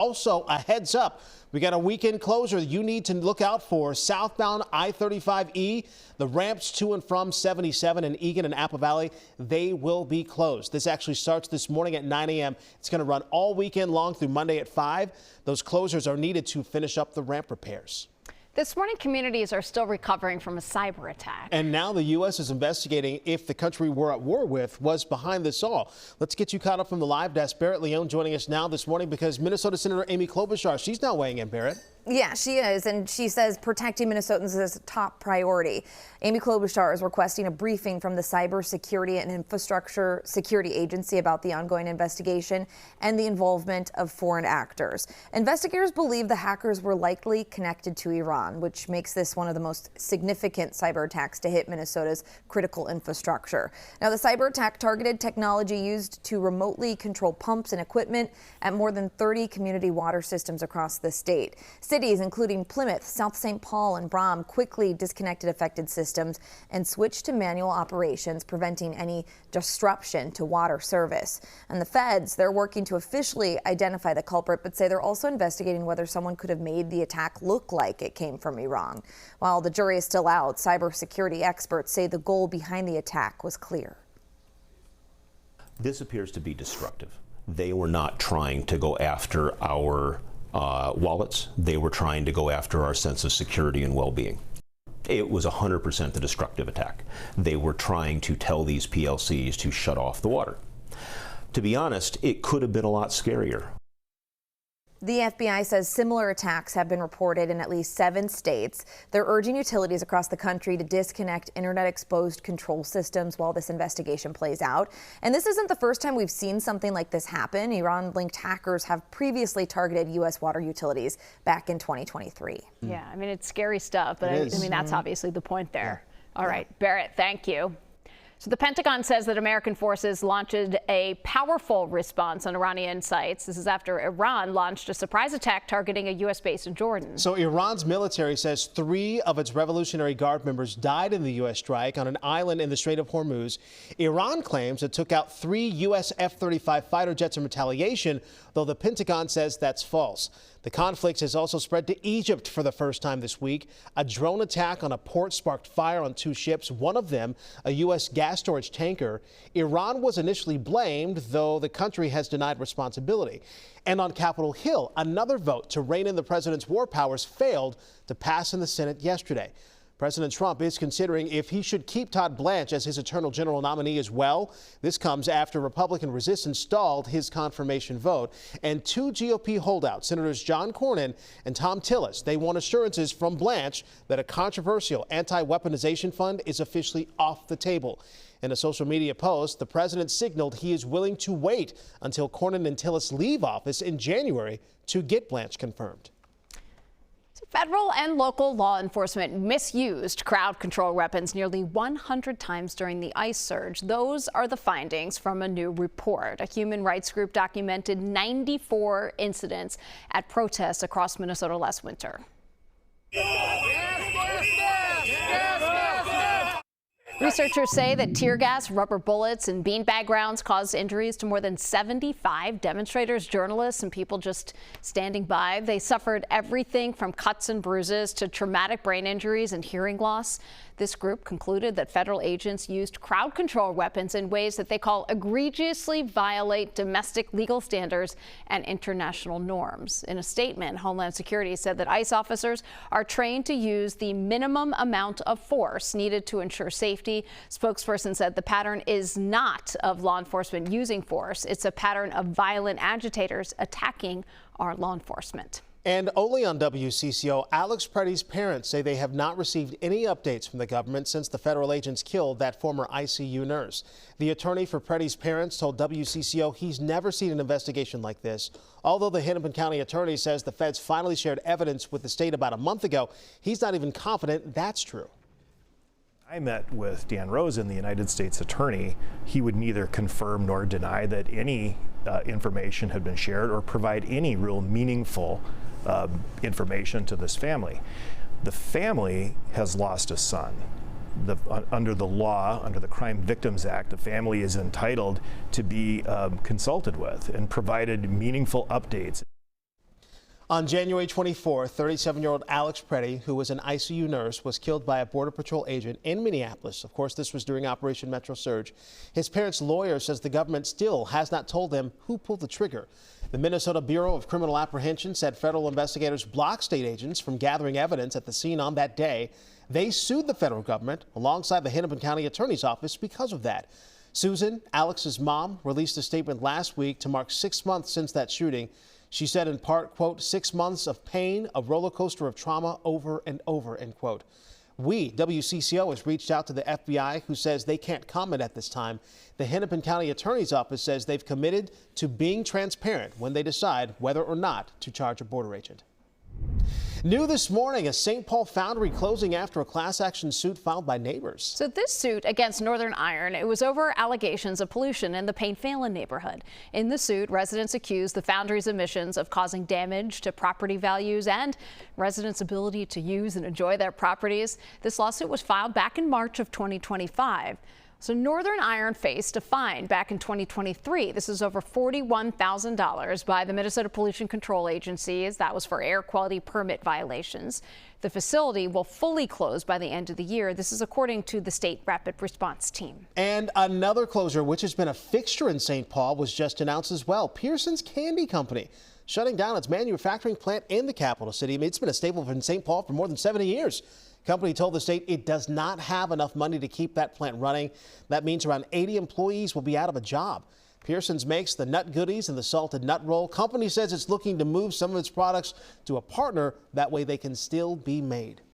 Also, a heads up, we got a weekend closure you need to look out for. Southbound I-35E, the ramps to and from 77 in Eagan and Apple Valley, they will be closed. This actually starts this morning at 9 a.m. It's going to run all weekend long through Monday at 5. Those closures are needed to finish up the ramp repairs. This morning, communities are still recovering from a cyber attack. And now the U.S. is investigating if the country we're at war with was behind this all. Let's get you caught up from the live desk. Barrett Leone joining us now this morning because Minnesota Senator Amy Klobuchar, she's now weighing in, Barrett. Yeah, she is, and she says protecting Minnesotans is a top priority. Amy Klobuchar is requesting a briefing from the Cybersecurity and Infrastructure Security Agency about the ongoing investigation and the involvement of foreign actors. Investigators believe the hackers were likely connected to Iran, which makes this one of the most significant cyber attacks to hit Minnesota's critical infrastructure. Now, the cyber attack targeted technology used to remotely control pumps and equipment at more than 30 community water systems across the state. Cities including Plymouth, South St. Paul, and Brom quickly disconnected affected systems and switched to manual operations, preventing any disruption to water service. And the feds, they're working to officially identify the culprit, but say they're also investigating whether someone could have made the attack look like it came from Iran. While the jury is still out, cybersecurity experts say the goal behind the attack was clear. This appears to be destructive. They were not trying to go after our wallets. They were trying to go after our sense of security and well-being. It was 100% a destructive attack. They were trying to tell these PLCs to shut off the water. To be honest, it could have been a lot scarier. The FBI says similar attacks have been reported in at least 7 states. They're urging utilities across the country to disconnect internet-exposed control systems while this investigation plays out. And this isn't the first time we've seen something like this happen. Iran-linked hackers have previously targeted U.S. water utilities back in 2023. Yeah, I mean, it's scary stuff, but I mean, that's obviously the point there. Yeah. All right, Barrett, thank you. So the Pentagon says that American forces launched a powerful response on Iranian sites. This is after Iran launched a surprise attack targeting a U.S. base in Jordan. So Iran's military says 3 of its Revolutionary Guard members died in the U.S. strike on an island in the Strait of Hormuz. Iran claims it took out 3 U.S. F-35 fighter jets in retaliation, though the Pentagon says that's false. The conflict has also spread to Egypt for the first time this week. A drone attack on a port sparked fire on 2 ships, one of them a U.S. gas storage tanker. Iran was initially blamed, though the country has denied responsibility. And on Capitol Hill, another vote to rein in the president's war powers failed to pass in the Senate yesterday. President Trump is considering if he should keep Todd Blanche as his Attorney General nominee as well. This comes after Republican resistance stalled his confirmation vote. And 2 GOP holdouts, Senators John Cornyn and Tom Tillis, they want assurances from Blanche that a controversial anti-weaponization fund is officially off the table. In a social media post, the president signaled he is willing to wait until Cornyn and Tillis leave office in January to get Blanche confirmed. Federal and local law enforcement misused crowd control weapons nearly 100 times during the ICE surge. Those are the findings from a new report. A human rights group documented 94 incidents at protests across Minnesota last winter. Researchers say that tear gas, rubber bullets, and beanbag rounds caused injuries to more than 75 demonstrators, journalists, and people just standing by. They suffered everything from cuts and bruises to traumatic brain injuries and hearing loss. This group concluded that federal agents used crowd control weapons in ways that they call egregiously violate domestic legal standards and international norms. In a statement, Homeland Security said that ICE officers are trained to use the minimum amount of force needed to ensure safety. Spokesperson said the pattern is not of law enforcement using force. It's a pattern of violent agitators attacking our law enforcement. And only on WCCO, Alex Preddy's parents say they have not received any updates from the government since the federal agents killed that former ICU nurse. The attorney for Preddy's parents told WCCO he's never seen an investigation like this. Although the Hennepin County attorney says the feds finally shared evidence with the state about a month ago, he's not even confident that's true. I met with Dan Rosen, the United States attorney. He would neither confirm nor deny that any information had been shared or provide any real meaningful information to this family. The family has lost a son. Under the law, under the Crime Victims Act, the family is entitled to be consulted with and provided meaningful updates. On January 24, 37-year-old Alex Preddy, who was an ICU nurse, was killed by a Border Patrol agent in Minneapolis. Of course, this was during Operation Metro Surge. His parents' lawyer says the government still has not told them who pulled the trigger. The Minnesota Bureau of Criminal Apprehension said federal investigators blocked state agents from gathering evidence at the scene on that day. They sued the federal government alongside the Hennepin County Attorney's Office because of that. Susan, Alex's mom, released a statement last week to mark 6 months since that shooting. She said in part, quote, 6 months of pain, a roller coaster of trauma over and over, end quote. We, WCCO, has reached out to the FBI, who says they can't comment at this time. The Hennepin County Attorney's Office says they've committed to being transparent when they decide whether or not to charge a border agent. New this morning, a St. Paul foundry closing after a class action suit filed by neighbors. So this suit against Northern Iron, it was over allegations of pollution in the Payne-Phelan neighborhood. In the suit, residents accused the foundry's emissions of causing damage to property values and residents' ability to use and enjoy their properties. This lawsuit was filed back in March of 2025. So Northern Iron faced a fine back in 2023. This is over $41,000 by the Minnesota Pollution Control Agency, as that was for air quality permit violations. The facility will fully close by the end of the year. This is according to the state rapid response team. And another closure, which has been a fixture in St. Paul, was just announced as well. Pearson's Candy Company shutting down its manufacturing plant in the capital city. It's been a staple in St. Paul for more than 70 years. Company told the state it does not have enough money to keep that plant running. That means around 80 employees will be out of a job. Pearson's makes the nut goodies and the salted nut roll. Company says it's looking to move some of its products to a partner. That way they can still be made.